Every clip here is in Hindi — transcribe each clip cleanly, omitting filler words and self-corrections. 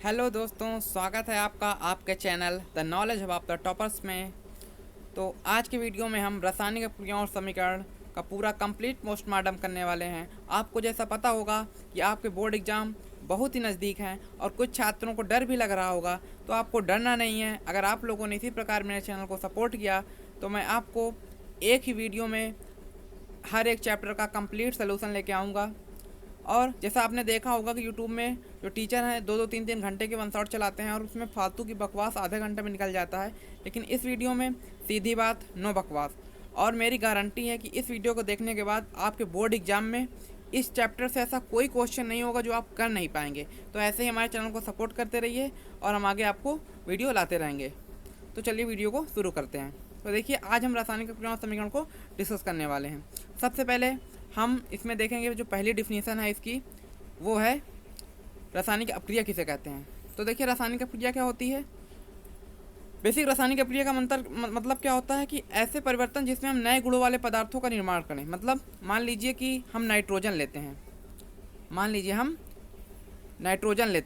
हेलो दोस्तों, स्वागत है आपका आपके channel the knowledge hub of the toppers में। तो आज की वीडियो में हम रासायनिक प्रक्रियाओं और समीकरण का पूरा कंप्लीट पोस्टमार्टम करने वाले हैं। आपको जैसा पता होगा कि आपके बोर्ड एग्ज़ाम बहुत ही नज़दीक हैं और कुछ छात्रों को डर भी लग रहा होगा, तो आपको डरना नहीं है। अगर आप लोगों ने इसी प्रकार मेरे चैनल को सपोर्ट किया तो मैं आपको एक ही वीडियो में हर एक चैप्टर का कंप्लीट सोल्यूशन लेके आऊँगा। और जैसा आपने देखा होगा कि यूट्यूब में जो टीचर हैं 2-2 3-3 घंटे के वन शॉट चलाते हैं और उसमें फालतू की बकवास आधे घंटे में निकल जाता है, लेकिन इस वीडियो में सीधी बात, नो बकवास। और मेरी गारंटी है कि इस वीडियो को देखने के बाद आपके बोर्ड एग्जाम में इस चैप्टर से ऐसा कोई क्वेश्चन नहीं होगा जो आप कर नहीं पाएंगे। तो ऐसे ही हमारे चैनल को सपोर्ट करते रहिए और हम आगे आपको वीडियो लाते रहेंगे। तो चलिए वीडियो को शुरू करते हैं। तो देखिए, आज हम रासायनिक प्रक्रिया और समीकरण को डिस्कस करने वाले हैं। सबसे पहले हम इसमें देखेंगे जो पहली डिफिनीसन है इसकी, वो है रासायनिक अपक्रिया किसे कहते हैं। तो देखिए, रासायनिक अपक्रिया क्या होती है। बेसिक रासायनिक अपक्रिया का मतलब क्या होता है कि ऐसे परिवर्तन जिसमें हम नए गुणों वाले पदार्थों का निर्माण करें। मतलब मान लीजिए कि हम नाइट्रोजन लेते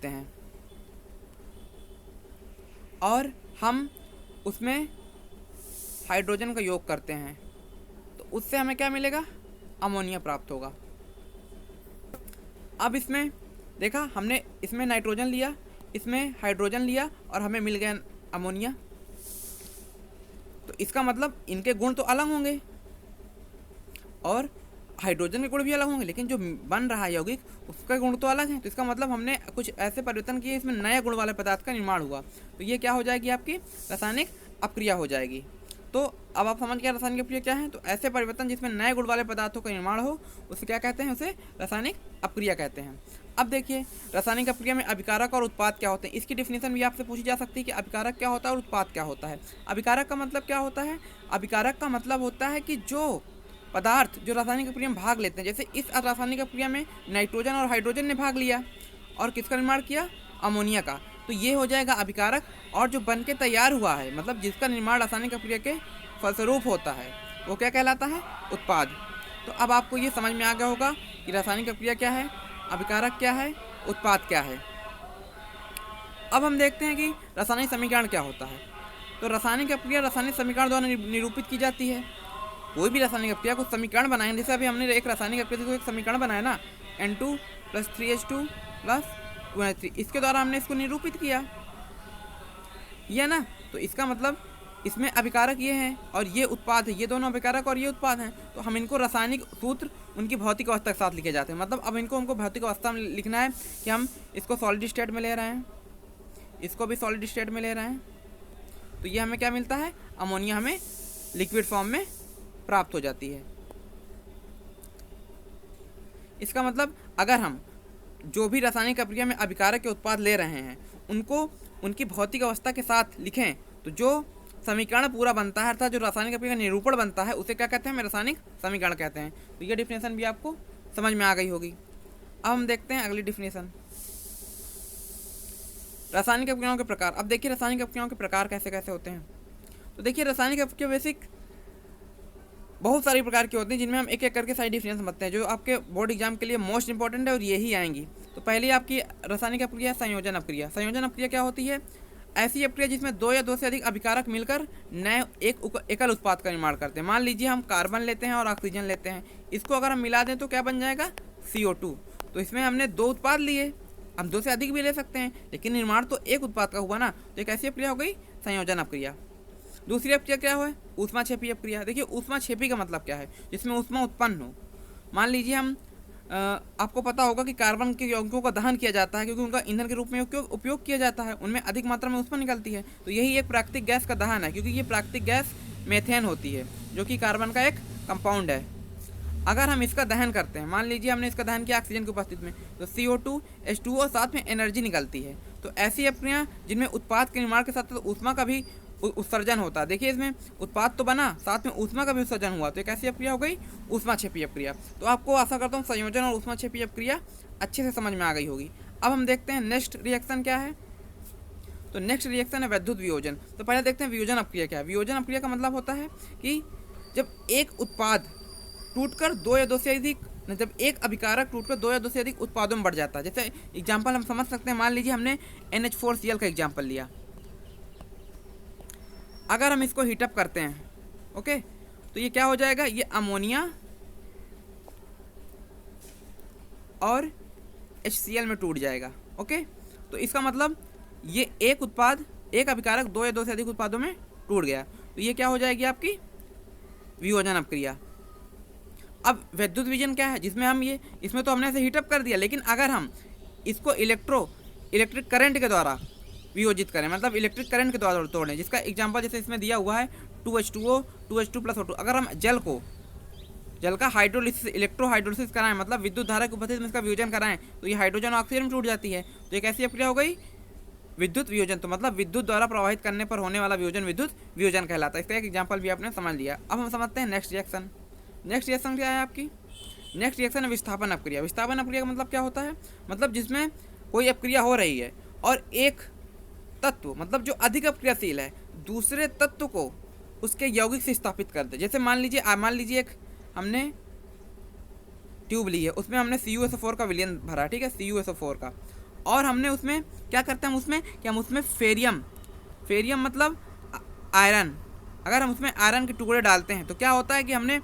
हैं, और हम उसमें हाइड्रोजन का योग करते हैं, तो उससे हमें क्या मिलेगा, अमोनिया प्राप्त होगा। अब इसमें देखा, हमने इसमें नाइट्रोजन लिया, इसमें हाइड्रोजन लिया और हमें मिल गया अमोनिया। तो इसका मतलब इनके गुण तो अलग होंगे और हाइड्रोजन के गुण भी अलग होंगे, लेकिन जो बन रहा है यौगिक उसके गुण तो अलग हैं। तो इसका मतलब हमने कुछ ऐसे परिवर्तन किए, इसमें नए गुण वाले पदार्थ का निर्माण हुआ। तो ये क्या हो जाएगी, आपकी रासायनिक अपक्रिया हो जाएगी। तो अब आप समझ गए रासायनिक अपक्रिया क्या है। तो ऐसे परिवर्तन जिसमें नए गुण वाले पदार्थों का निर्माण हो उसे क्या कहते हैं, उसे रासायनिक अपक्रिया कहते हैं। अब देखिए, रासायनिक अपक्रिया में अभिकारक और उत्पाद क्या होते हैं, इसकी डिफिनेशन भी आपसे पूछी जा सकती है कि अभिकारक क्या होता है और उत्पाद क्या होता है। अभिकारक का मतलब क्या होता है, अभिकारक का मतलब होता है कि जो पदार्थ जो रासायनिक अपक्रिया में भाग लेते हैं, जैसे इस रासायनिक अपक्रिया में नाइट्रोजन और हाइड्रोजन ने भाग लिया और किसका निर्माण किया, अमोनिया का, तो ये हो जाएगा अभिकारक। और जो बन के तैयार हुआ है, मतलब जिसका निर्माण रासायनिक अपक्रिया के फलस्वरूप होता है, वो क्या कहलाता है, उत्पाद। तो अब आपको ये समझ में आ गया होगा कि रासायनिक अपक्रिया क्या है, अभिकारक क्या है, उत्पाद क्या है। अब हम देखते हैं कि रासायनिक समीकरण क्या होता है। तो रासायनिक अपक्रिया रासायनिक समीकरण द्वारा निरूपित की जाती है। कोई भी रासायनिक अपक्रिया को समीकरण बनाएंगे, जैसे अभी हमने एक रासायनिक अपक्रिया को एक समीकरण बनाया ना, N2 + 3H2 + 2NH3, इसके द्वारा हमने इसको निरूपित किया, ये ना। तो इसका मतलब इसमें अभिकारक ये हैं और ये उत्पाद है, ये दोनों अभिकारक और ये उत्पाद हैं। तो हम इनको रासायनिक सूत्र उनकी भौतिक अवस्था के साथ लिखे जाते हैं। मतलब अब इनको हमको भौतिक अवस्था में लिखना है कि हम इसको सॉलिड स्टेट में ले रहे हैं, इसको भी सॉलिड स्टेट में ले रहे हैं। तो ये हमें क्या मिलता है, अमोनिया हमें लिक्विड फॉर्म में प्राप्त हो जाती है। इसका मतलब अगर हम जो भी रासायनिक अपक्रिया में अभिकारक के उत्पाद ले रहे हैं उनको उनकी भौतिक अवस्था के साथ लिखें, तो जो समीकरण पूरा बनता है, अर्थात जो रासायनिक अपक्रिया का निरूपण बनता है, उसे क्या कहते हैं, हम रासायनिक समीकरण कहते हैं। तो ये डिफिनेशन भी आपको समझ में आ गई होगी। अब हम देखते हैं अगली डिफिनेशन, रासायनिक अपक्रियाओं के प्रकार। अब देखिए, रासायनिक अपक्रियाओं के प्रकार कैसे कैसे होते हैं। तो देखिए, रासायनिक अपक्रिया बेसिक बहुत सारी प्रकार की होती हैं, जिनमें हम एक एक करके सारी डिफिनेशन समझते हैं, जो आपके बोर्ड एग्जाम के लिए मोस्ट इंपॉर्टेंट है और यही आएंगी। तो पहली आपकी रासायनिक अपक्रिया संयोजन अपक्रिया। संयोजन अपक्रिया क्या होती है, ऐसी अपक्रिया जिसमें दो या दो से अधिक अभिकारक मिलकर नए एक एकल उत्पाद का निर्माण करते हैं। मान लीजिए हम कार्बन लेते हैं और ऑक्सीजन लेते हैं, इसको अगर हम मिला दें तो क्या बन जाएगा, CO2। तो इसमें हमने दो उत्पाद लिए, हम दो से अधिक भी ले सकते हैं, लेकिन निर्माण तो एक उत्पाद का हुआ ना। तो एक ऐसी अपक्रिया हो गई संयोजन अपक्रिया। दूसरी अपक्रिया क्या हुआ है, ऊष्माक्षेपी अपक्रिया। देखिए, ऊष्माक्षेपी का मतलब क्या है, जिसमें ऊष्मा उत्पन्न हो। मान लीजिए हम आपको पता होगा कि कार्बन के यौगिकों का दहन किया जाता है, क्योंकि उनका ईंधन के रूप में उपयोग किया जाता है, उनमें अधिक मात्रा में ऊष्मा निकलती है। तो यही एक प्राकृतिक गैस का दहन है, क्योंकि ये प्राकृतिक गैस मेथेन होती है, जो कि कार्बन का एक कंपाउंड है। अगर हम इसका दहन करते हैं, मान लीजिए हमने इसका दहन किया ऑक्सीजन की उपस्थिति में, तो CO2 H2O और साथ में एनर्जी निकलती है। तो ऐसी अपक्रिया जिनमें उत्पाद के निर्माण के साथ साथ ऊष्मा का भी उत्सर्जन होता है। देखिए, इसमें उत्पाद तो बना, साथ में ऊष्मा का भी उत्सर्जन हुआ, तो एक ऐसी अपक्रिया हो गई ऊष्माक्षेपी अपक्रिया। तो आपको आशा करता हूँ संयोजन और ऊष्माक्षेपी अपक्रिया अच्छे से समझ में आ गई होगी। अब हम देखते हैं नेक्स्ट रिएक्शन क्या है। तो नेक्स्ट रिएक्शन है वैद्युत वियोजन। तो पहले देखते हैं वियोजन अपक्रिया क्या है। वियोजन अपक्रिया का मतलब होता है कि जब एक उत्पाद टूटकर दो या दो से अधिक न जब एक अभिकारक टूटकर दो या दो से अधिक उत्पादों में बढ़ जाता है। जैसे एग्जाम्पल हम समझ सकते हैं, मान लीजिए हमने NH4Cl का एग्जाम्पल लिया। अगर हम इसको हीटअप करते हैं, ओके, तो ये क्या हो जाएगा, ये अमोनिया और HCl में टूट जाएगा। ओके, तो इसका मतलब ये एक उत्पाद, एक अभिकारक दो या दो से अधिक उत्पादों में टूट गया, तो ये क्या हो जाएगी आपकी वियोजन अपक्रिया। अब विद्युत वियोजन क्या है, जिसमें हम ये, इसमें तो हमने ऐसे हीटअप कर दिया, लेकिन अगर हम इसको इलेक्ट्रिक करंट के द्वारा वियोजित करें, मतलब इलेक्ट्रिक करंट के द्वारा तोड़ें, जिसका एग्जांपल जैसे इसमें दिया हुआ है 2H2O 2H2 + O2। अगर हम जल का हाइड्रोलिसिस, इलेक्ट्रोहाइड्रोलिसिस कराएं, मतलब विद्युत धारा की उपस्थिति में इसका वियोजन कराएं, तो ये हाइड्रोजन और ऑक्सीजन में टूट जाती है। तो एक ऐसी अपक्रिया हो गई विद्युत वियोजन। तो मतलब विद्युत द्वारा प्रवाहित करने पर होने वाला वियोजन विद्युत वियोजन कहलाता है। इसका एक एग्जाम्पल भी आपने समझ लिया। अब हम समझते हैं नेक्स्ट रिएक्शन। नेक्स्ट रिएक्शन क्या है आपकी, नेक्स्ट रिएक्शन है विस्थापन अपक्रिया। विस्थापन अपक्रिया का मतलब क्या होता है, मतलब जिसमें कोई अपक्रिया हो रही है और एक तत्व, मतलब जो अधिक अपक्रियाशील है, दूसरे तत्व को उसके यौगिक से स्थापित कर दे। जैसे मान लीजिए एक हमने ट्यूब ली है, उसमें हमने CuSO4 का विलयन भरा, ठीक है, CuSO4 का, और हमने उसमें क्या करते हैं, हम उसमें फेरियम मतलब आयरन, अगर हम उसमें आयरन के टुकड़े डालते हैं तो क्या होता है कि हमने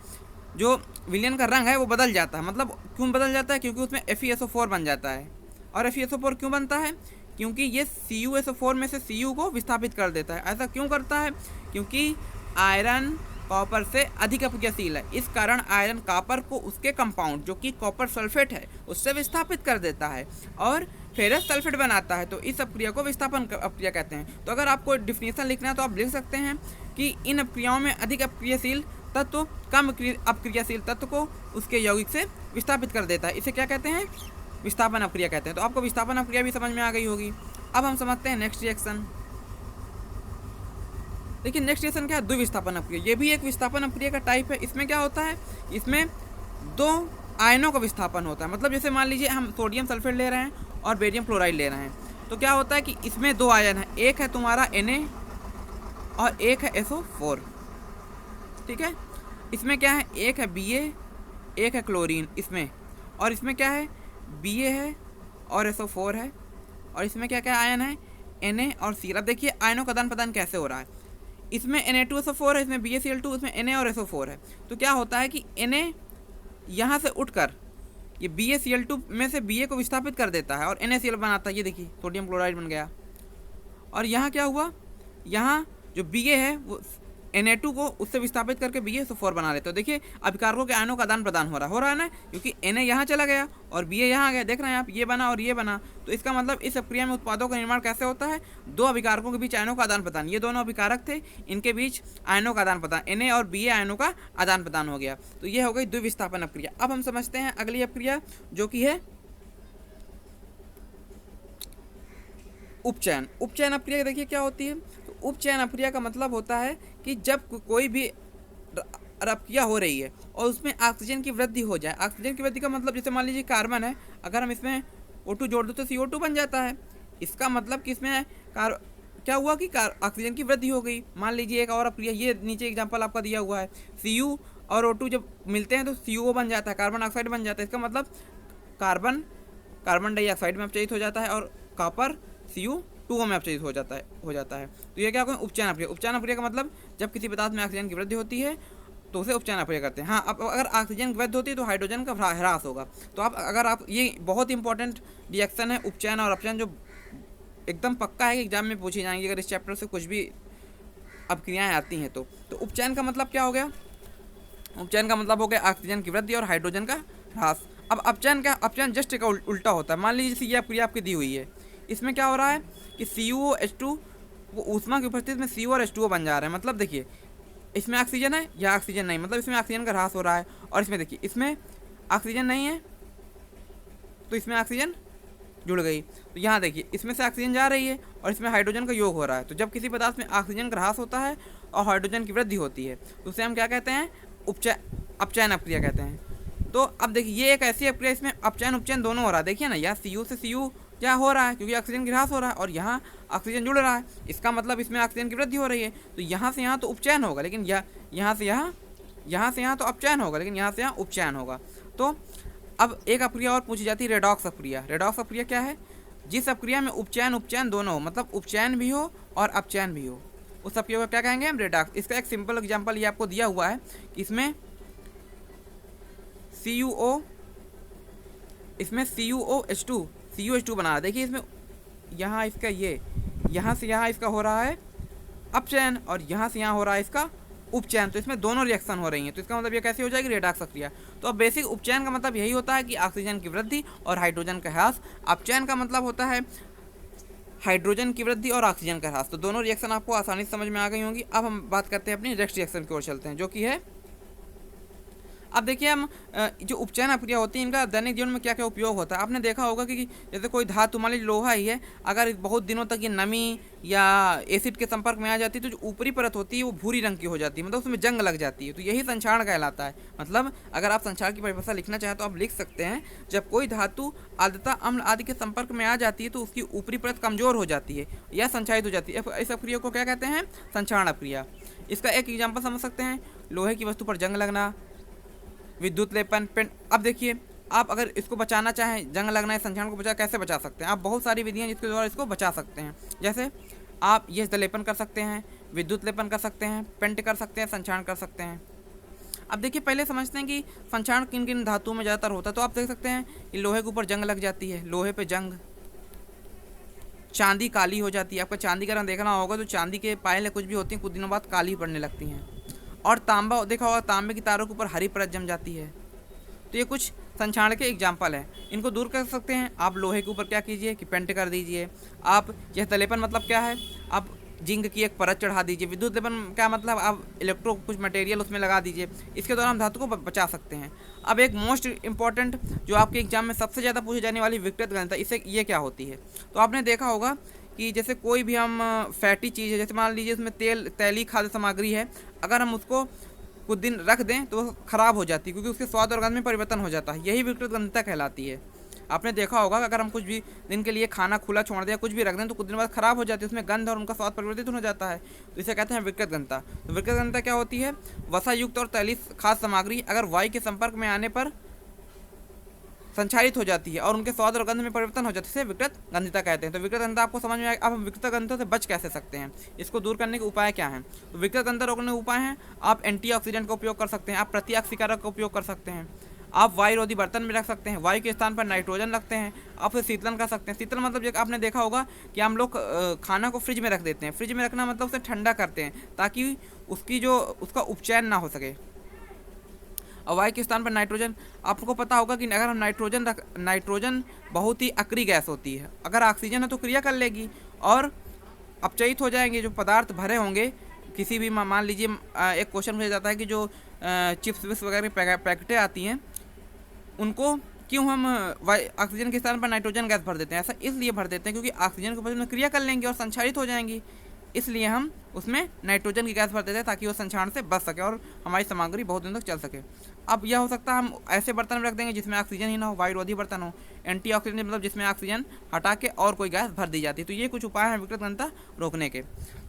जो विलयन का रंग है वो बदल जाता है। मतलब क्यों बदल जाता है, क्योंकि उसमें FeSO4 बन जाता है। और FeSO4 क्यों बनता है, क्योंकि ये CuSO4 में से Cu को विस्थापित कर देता है। ऐसा क्यों करता है, क्योंकि आयरन कॉपर से अधिक अपक्रियाशील है, इस कारण आयरन कॉपर को उसके कंपाउंड जो कि कॉपर सल्फेट है उससे विस्थापित कर देता है और फेरस सल्फेट बनाता है। तो इस अपक्रिया को विस्थापन अपक्रिया कहते हैं। तो अगर आपको डिफिनेशन लिखना है तो आप लिख सकते हैं कि इन अपक्रियाओं में अधिक अपक्रियाशील तत्व कम अपक्रियाशील तत्व को उसके यौगिक से विस्थापित कर देता है। इसे क्या कहते हैं, विस्थापन अपक्रिया कहते हैं। तो आपको विस्थापन अपक्रिया भी समझ में आ गई होगी। अब हम समझते हैं नेक्स्ट रिएक्शन। देखिए नेक्स्ट रिएक्शन क्या है, द्विविस्थापन अपक्रिया। ये भी एक विस्थापन अपक्रिया का टाइप है। इसमें क्या होता है, इसमें दो आयनों का विस्थापन होता है। मतलब जैसे मान लीजिए हम सोडियम सल्फेट ले रहे हैं और बेरियम क्लोराइड ले रहे हैं, तो क्या होता है कि इसमें दो आयन है, एक है तुम्हारा Na और एक है SO4, ठीक है। इसमें क्या है, एक है Ba, एक है क्लोरीन इसमें, और इसमें क्या है, Ba है और SO4 है, और इसमें क्या क्या आयन है, Na और C। अब देखिए आयनों का आदान प्रदान कैसे हो रहा है। इसमें Na2SO4 है, इसमें BaCl2, इसमें Na और SO4 है। तो क्या होता है कि Na यहाँ से उठकर ये BaCl2 में से Ba को विस्थापित कर देता है और NaCl बनाता है। ये देखिए सोडियम क्लोराइड बन गया। और यहाँ क्या हुआ, यहाँ जो Ba है वो Na2 को उससे विस्थापित करके BaSO4 बना लेते हो। देखिए अभिकारकों के आयनों का आदान प्रदान हो रहा है ना, क्योंकि Na यहाँ चला गया और Ba यहाँ आ गया। देख रहे हैं आप, ये बना और ये बना। तो इसका मतलब इस अपक्रिया में उत्पादों का निर्माण कैसे होता है, दो अभिकारकों के बीच आयनों का आदान प्रदान। ये दोनों अभिकारक थे, इनके बीच आयनों का आदान प्रदान, Na और Ba आयनों का आदान प्रदान हो गया। तो ये हो गई द्विविस्थापन अपक्रिया। अब हम समझते हैं अगली अपक्रिया जो कि है उपचयन। उपचयन अपक्रिया देखिए क्या होती है। तो उपचयन अपक्रिया का मतलब होता है कि जब कोई भी अपक्रिया हो रही है और उसमें ऑक्सीजन की वृद्धि हो जाए। ऑक्सीजन की वृद्धि का मतलब जैसे मान लीजिए कार्बन है, अगर हम इसमें O2 जोड़ दो तो CO2 बन जाता है। इसका मतलब कि इसमें क्या हुआ कि ऑक्सीजन की वृद्धि हो गई। मान लीजिए एक और अपक्रिया, ये नीचे एग्जाम्पल आपका दिया हुआ है, Cu और O2 जब मिलते हैं तो CuO बन जाता है, कार्बन ऑक्साइड बन जाता है। इसका मतलब कार्बन डाइऑक्साइड में अपचयित हो जाता है और कॉपर Cu2O में अपचयित हो जाता है। तो ये क्या होगा, उपचयन अपक्रिया। उपचयन अपक्रिया का मतलब जब किसी पदार्थ में ऑक्सीजन की वृद्धि होती है तो उसे उपचयन अपक्रिया करते हैं। हाँ, अब अगर ऑक्सीजन की वृद्धि होती है तो हाइड्रोजन का ह्रास होगा। तो अगर आप ये बहुत इंपॉर्टेंट रिएक्शन है उपचयन और अपचयन, जो एकदम पक्का है कि एग्जाम में पूछी जाएंगी अगर इस चैप्टर से कुछ भी अपक्रियाएँ आती हैं तो उपचयन का मतलब क्या हो गया, उपचयन का मतलब हो गया ऑक्सीजन की वृद्धि और हाइड्रोजन का ह्रास। अब अपचयन जस्ट का उल्टा होता है। मान लीजिए ये अपक्रिया आपकी दी हुई है, इसमें क्या हो रहा है कि CuOH2 वो ऊष्मा की उपस्थिति में Cu और H2O बन जा रहा है। मतलब देखिए इसमें ऑक्सीजन है या ऑक्सीजन नहीं, मतलब इसमें ऑक्सीजन का ह्रास हो रहा है। और इसमें देखिए इसमें ऑक्सीजन नहीं है तो इसमें ऑक्सीजन जुड़ गई। तो यहाँ देखिए इसमें से ऑक्सीजन जा रही है और इसमें हाइड्रोजन का योग हो रहा है। तो जब किसी पदार्थ में ऑक्सीजन का ह्रास होता है और हाइड्रोजन की वृद्धि होती है तो उसे हम क्या कहते हैं, अपचयन अपक्रिया कहते हैं। तो अब देखिए ये एक ऐसी अपक्रिया, इसमें अपचयन उपचयन दोनों हो रहा है। देखिए ना, यहाँ Cu से Cu क्या हो रहा है, क्योंकि ऑक्सीजन की ह्रास हो रहा है और यहाँ ऑक्सीजन जुड़ रहा है। इसका मतलब इसमें ऑक्सीजन की वृद्धि हो रही है। तो यहाँ से यहाँ तो उपचयन होगा, लेकिन यहाँ से यहाँ तो अपचयन होगा, लेकिन यहाँ से यहाँ उपचयन होगा। तो अब एक अपक्रिया और पूछी जाती है रेडॉक्स अपक्रिया। रेडॉक्स अपक्रिया क्या है? जिस अपक्रिया में उपचयन उपचयन दोनों हो, मतलब उपचयन भी हो और अपचयन भी हो, उस अपक्रिया को क्या कहेंगे हम? रेडॉक्स। इसका एक सिंपल एग्जांपल ये आपको दिया हुआ है कि इसमें CuO, इसमें CuOH2 CuH2 बना रहा है। देखिए इसमें यहाँ इसका ये यहाँ से यहाँ इसका हो रहा है अपचयन और यहाँ से यहाँ हो रहा है इसका उपचयन, तो इसमें दोनों रिएक्शन हो रही हैं, तो इसका मतलब ये कैसे हो जाएगी? रेडॉक्स अपक्रिया। तो अब बेसिक उपचयन का मतलब यही होता है कि ऑक्सीजन की वृद्धि और हाइड्रोजन का ह्रास। अपचयन का मतलब होता है हाइड्रोजन की वृद्धि और ऑक्सीजन का ह्रास। तो दोनों रिएक्शन आपको आसानी से समझ में आ गई होंगी। अब हम बात करते हैं अपनी नेक्स्ट रिएक्शन की ओर चलते हैं, जो कि है, अब देखिए हम जो उपचयन अपक्रिया होती है इनका दैनिक जीवन में क्या क्या उपयोग होता है। आपने देखा होगा कि जैसे कोई धातु, मान लीजिए लोहा ही है, अगर बहुत दिनों तक ये नमी या एसिड के संपर्क में आ जाती है तो जो ऊपरी परत होती है वो भूरी रंग की हो जाती है, मतलब उसमें जंग लग जाती है, तो यही संक्षारण कहलाता है। मतलब अगर आप संक्षारण की परिभाषा लिखना चाहें तो आप लिख सकते हैं, जब कोई धातु आर्द्रता अम्ल आदि के संपर्क में आ जाती है तो उसकी ऊपरी परत कमजोर हो जाती है या संक्षारित हो जाती है। इस अपक्रिया को क्या कहते हैं? संक्षारण अपक्रिया। इसका एक एग्जाम्पल समझ सकते हैं, लोहे की वस्तु पर जंग लगना, विद्युत लेपन, पेंट। अब देखिए आप अगर इसको बचाना चाहें, जंग लगना है संक्षारण को कैसे बचा सकते हैं? आप बहुत सारी विधियां जिसके द्वारा इसको बचा सकते हैं। जैसे आप ये लेपन कर सकते हैं, विद्युत लेपन कर सकते हैं, पेंट कर सकते हैं, संक्षारण कर सकते हैं। अब देखिए पहले समझते हैं कि संक्षारण किन किन धातुओं में ज़्यादातर होता है। तो आप देख सकते हैं कि लोहे के ऊपर जंग लग जाती है, लोहे पे जंग, चांदी काली हो जाती है। आपका चांदी का रंग देखना होगा तो चांदी के पायल कुछ भी होती हैं, कुछ दिनों बाद काली पड़ने लगती हैं। और तांबा देखा होगा, तांबे की तारों के ऊपर हरी परत जम जाती है। तो ये कुछ संक्षारण के एग्जाम्पल हैं, इनको दूर कर सकते हैं आप। लोहे के ऊपर क्या कीजिए कि पेंट कर दीजिए। आप यह तलेपन मतलब क्या है? आप जिंक की एक परत चढ़ा दीजिए। विद्युत लेपन क्या मतलब? आप इलेक्ट्रो कुछ मटेरियल उसमें लगा दीजिए। इसके द्वारा हम धातु को बचा सकते हैं। अब एक मोस्ट इंपॉर्टेंट जो आपके एग्जाम में सबसे ज़्यादा पूछी जाने वाली विकृत घनता, इससे ये क्या होती है? तो आपने देखा होगा कि जैसे कोई भी हम फैटी चीज़ है, जैसे मान लीजिए उसमें तैलीय खाद्य सामग्री है, अगर हम उसको कुछ दिन रख दें तो वो ख़राब हो जाती है, क्योंकि उसके स्वाद और गंध में परिवर्तन हो जाता है। यही विकृत घनता कहलाती है। आपने देखा होगा कि अगर हम कुछ भी दिन के लिए खाना खुला छोड़ दें, कुछ भी रख दें, तो कुछ दिन बाद ख़राब हो जाती है, उसमें गंध और उनका स्वाद परिवर्तित हो जाता है। तो इसे कहते हैं विकृत घनता। तो विकृत घनता क्या होती है? वसा युक्त और तैलीय खाद्य सामग्री अगर वायु के संपर्क में आने पर संचारित हो जाती है और उनके स्वाद और गंध में परिवर्तन हो जाता है, इसे विकृत घनता कहते हैं। तो विकृत घनता आपको समझ में आएगा। अब हम विकृत घनता से बच कैसे सकते हैं, इसको दूर करने के उपाय क्या हैं? तो विकृत घनता रोकने के उपाय हैं, आप एंटीऑक्सीडेंट का उपयोग कर सकते हैं, आप प्रतिऑक्सीकारक का उपयोग कर सकते हैं, आप वायुरोधी बर्तन में रख सकते हैं, वायु के स्थान पर नाइट्रोजन रखते हैं, आप उसे शीतलन कर सकते हैं। शीतलन मतलब आपने देखा होगा कि हम लोग खाना को फ्रिज में रख देते हैं। फ्रिज में रखना मतलब उसे ठंडा करते हैं ताकि उसका उपचयन ना हो सके। और वायु के स्थान पर नाइट्रोजन, आपको पता होगा कि अगर हम नाइट्रोजन बहुत ही अक्रिय गैस होती है, अगर ऑक्सीजन है तो क्रिया कर लेगी और अपचयित हो जाएंगे। जो पदार्थ भरे होंगे किसी भी, मान लीजिए एक क्वेश्चन पूछा जाता है कि जो चिप्स विप्स वगैरह पैकेटें आती हैं, उनको क्यों हम ऑक्सीजन के स्थान पर नाइट्रोजन गैस भर देते हैं? ऐसा इसलिए भर देते हैं क्योंकि ऑक्सीजन के ऊपर में क्रिया कर लेंगे और संक्षारित हो जाएंगी, इसलिए हम उसमें नाइट्रोजन की गैस भर देते हैं ताकि वो संक्षारण से बच सके और हमारी सामग्री बहुत दिन तक चल सके। अब यह हो सकता है हम ऐसे बर्तन में रख देंगे जिसमें ऑक्सीजन ही ना हो, वायुरोधी बर्तन हो। एंटीऑक्सीडेंट मतलब जिसमें ऑक्सीजन हटा के और कोई गैस भर दी जाती है। तो ये कुछ उपाय हैं विकृत घनता रोकने के।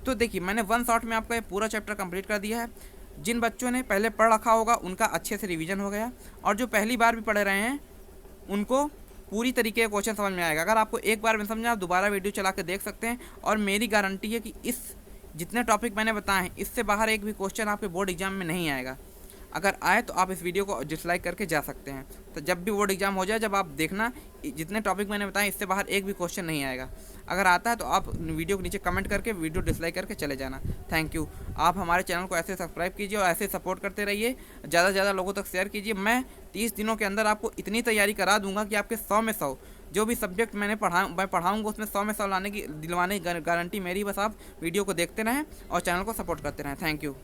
तो देखिए मैंने वन शॉट में आपका ये पूरा चैप्टर कंप्लीट कर दिया है। जिन बच्चों ने पहले पढ़ रखा होगा उनका अच्छे से रिवीजन हो गया, और जो पहली बार भी पढ़ रहे हैं उनको पूरी तरीके का क्वेश्चन समझ में आएगा। अगर आपको एक बार में समझा, आप दोबारा वीडियो चला के देख सकते हैं, और मेरी गारंटी है कि इस जितने टॉपिक मैंने बताए हैं इससे बाहर एक भी क्वेश्चन आपके बोर्ड एग्जाम में नहीं आएगा। अगर आए तो आप इस वीडियो को डिसलाइक करके जा सकते हैं। तो जब भी बोर्ड एग्जाम हो जाए, जब आप देखना जितने टॉपिक मैंने बताए इससे बाहर एक भी क्वेश्चन नहीं आएगा। अगर आता है तो आप वीडियो के नीचे कमेंट करके वीडियो डिसलाइक करके चले जाना। Thank you. आप हमारे चैनल को ऐसे सब्सक्राइब कीजिए और ऐसे सपोर्ट करते रहिए, ज़्यादा से ज़्यादा लोगों तक शेयर कीजिए। मैं 30 दिनों के अंदर आपको इतनी तैयारी करा दूंगा कि आपके 100 में 100 जो भी सब्जेक्ट मैं पढ़ाऊँगा उसमें 100 में 100 लाने की दिलवाने की गारंटी मेरी। बस आप वीडियो को देखते रहें और चैनल को सपोर्ट करते रहें। Thank you.